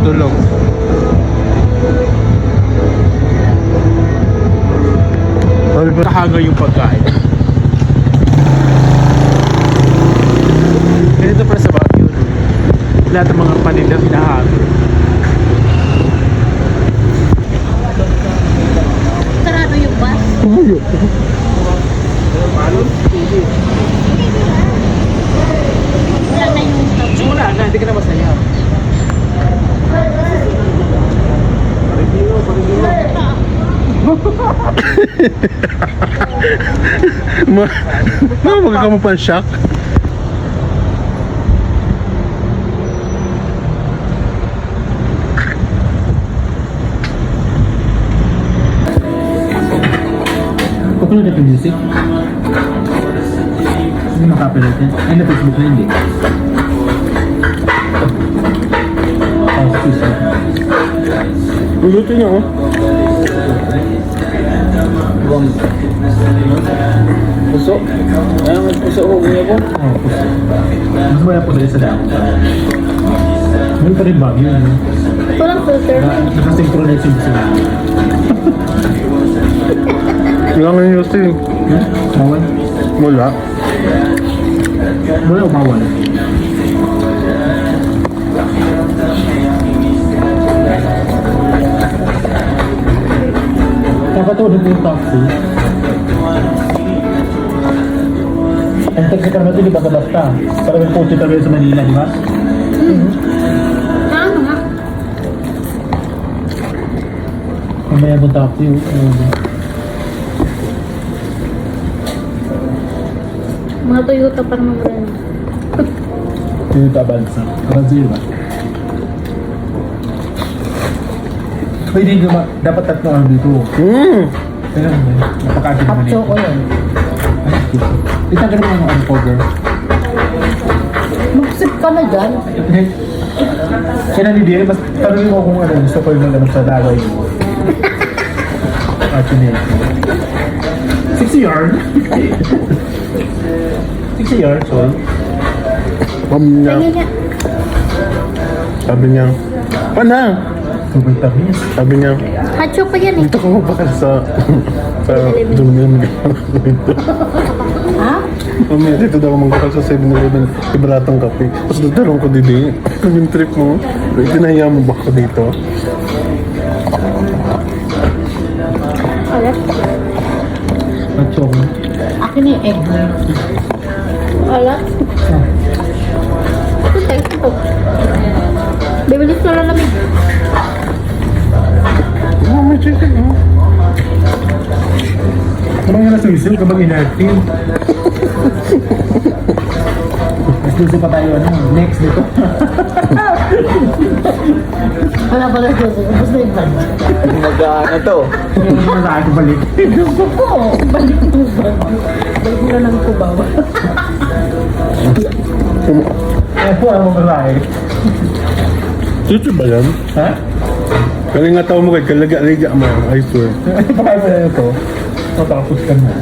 tulog. Kahaga yung pagkain. Ganito pa sa Baguio, no? Lahat ng mga paninda hinahago. Sarado yung bus. Wala na yung tabi. Wala na, hindi ka na masaya. Magkaka mo pang shock. Kapag na music? Hindi makapanood yan. Ay, na Facebook na hindi. Oh, excuse me. Ulutin niyo, oh. Puso? Ayaw mo puso ko, niya po? Oh, puso. Mas maya po dahil sa dako. Meron pa rin Baguio, ano? Walang filter. Nakasynchronize yung sila. Wala nga yung kasi. Bawal? Wala. Wala o bawal? Kapatulad yung taxi. Ang taxi ka naman ito, di ba basta? Parang may puti talaga sa Manila, di ba? Ano nga? Ang mayabang taxi, Mga Toyota pa naman wala na. Toyota Avanza. Avanza yun ba? Pwede naman, dapat tatlong ano dito. Kaya naman, napakagin naman Kapso ko yun. Itang ka naman ang uncover. Mag-sip ka na dyan. Kaya nandiyan, mas tanongin mo kung ano, gusto ko yung ganun sa dagay mo. Actually, 60 yard. 60 yard, so. Niya. Tingin niya. Sabi niya, pana? Sobrang tamis. Sabi niya, Hacho pa yan eh. dito ko mabakal sa Dumium. Ha? Mamaya dito daw magkakal sa 7-Eleven, ibaratang kape. Tapos nagtanong ko didi, yung trip mo, tinahiya mo ba ako dito? Alat. At chocolate. Akin na yung egg mo. Alat. Ito tayo ito. Bibilis na lang namin. Oh, may chicken, oh. Kapag nga nasuisil, kapag inactive. Exclusive pa tayo, ano, next dito. Wala pala ito. Tapos na yung budget. Mag-ano to? Hindi mo sa akin balik. Gusto ko. Balik mo ba? Balik mo na ng kubaw. Eh po, ang mga lalaki. Dito ba yan? Ha? Kali nga tao mo kay kalaga-liga mo, I swear. Ano pa kayo na ito? Matapos ka na.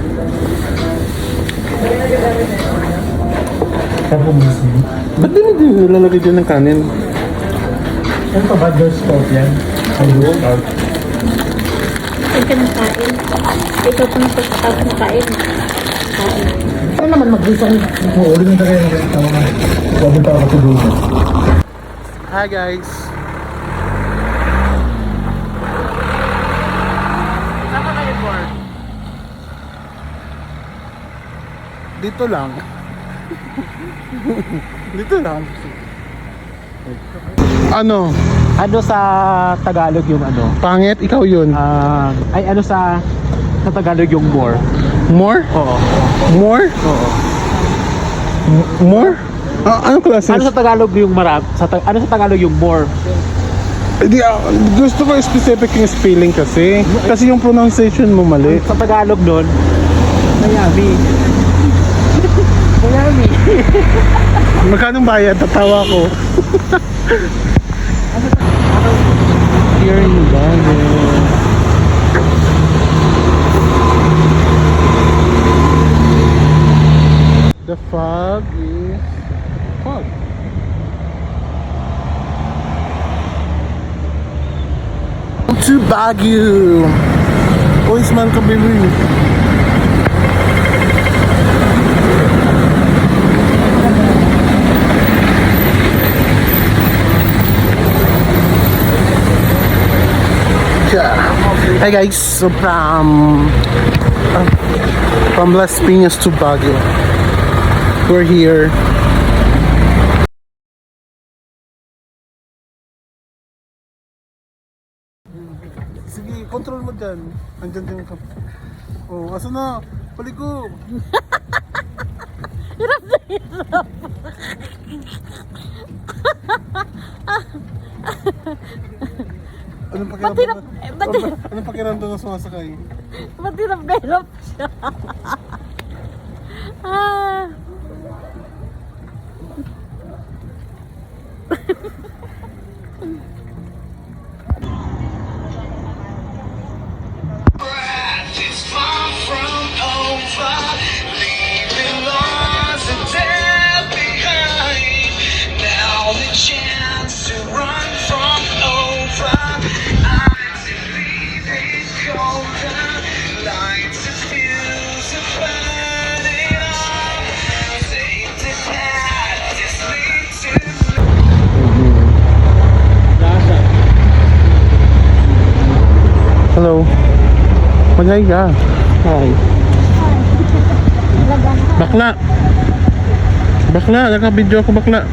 Tapos mismo. Ba't di mo din nilalagay dyan ng kanin? Ano pa ba? Girls Scout yan? Ayun. Huwag ka ng kain. Ikaw pa ng pagkatapos ng kain. Kain. Ano naman mag-resign? Oo, ulit na tayo ng ganito. Huwag pa ako doon. Hi guys! Saan kayo board? Dito lang. Dito lang. Ano? Ano sa Tagalog yung ano? Pangit? Ikaw yun. Ay ano sa Tagalog yung more? More? Oo. More? Oo. More? Anong klase? Ano sa Tagalog yung marami? Ano sa Tagalog yung more? Di, gusto ko specific yung spelling kasi. Kasi yung pronunciation mo mali. Sa Tagalog nun, Miami. Miami. Magkano bayad? Tatawa ko. Here in Baguio. The fog is fog. Welcome to Baguio. Boys man ka baby. Yeah. Hi guys, so from Las Piñas to Baguio. We're here. Sige, control mo dyan. Andyan din ka. Oh, asa na? Paligo. Hirap na hirap. Anong Ba't hirap? Anong pakiramdam na sumasakay? Ba't hirap na hirap siya? Ah. It's far from over, leaving lost and dead behind. Now the chance to run from over. Eyes that leave it colder, lights that fuse and burn it off. Take the path, just lead to. Lasa. Hello. Magay ka. Hi. Bakla. Bakla, naka-video ako bakla.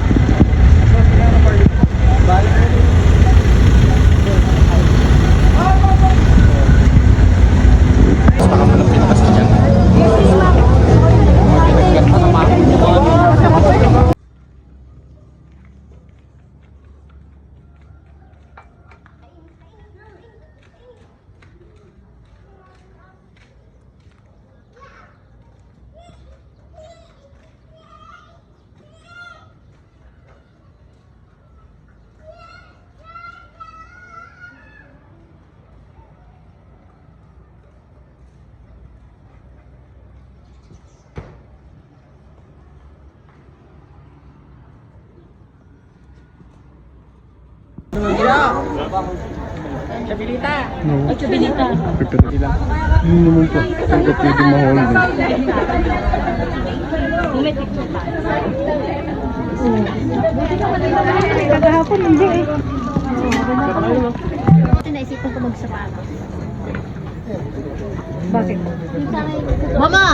Chabilita. Ay, chabilita. Hindi naman po. Hindi ko pwede mahal din. Kagahapon, hindi eh. Naisipan ko magsapatos. Bakit? Mama!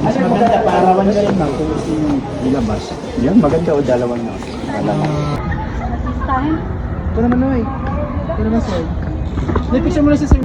Mas maganda, paarawan ka lang lang kung ilabas. Yan, maganda o dalawang na. Tahin? Ito naman, Noy. Ito naman, sir. May picture mo na si sir.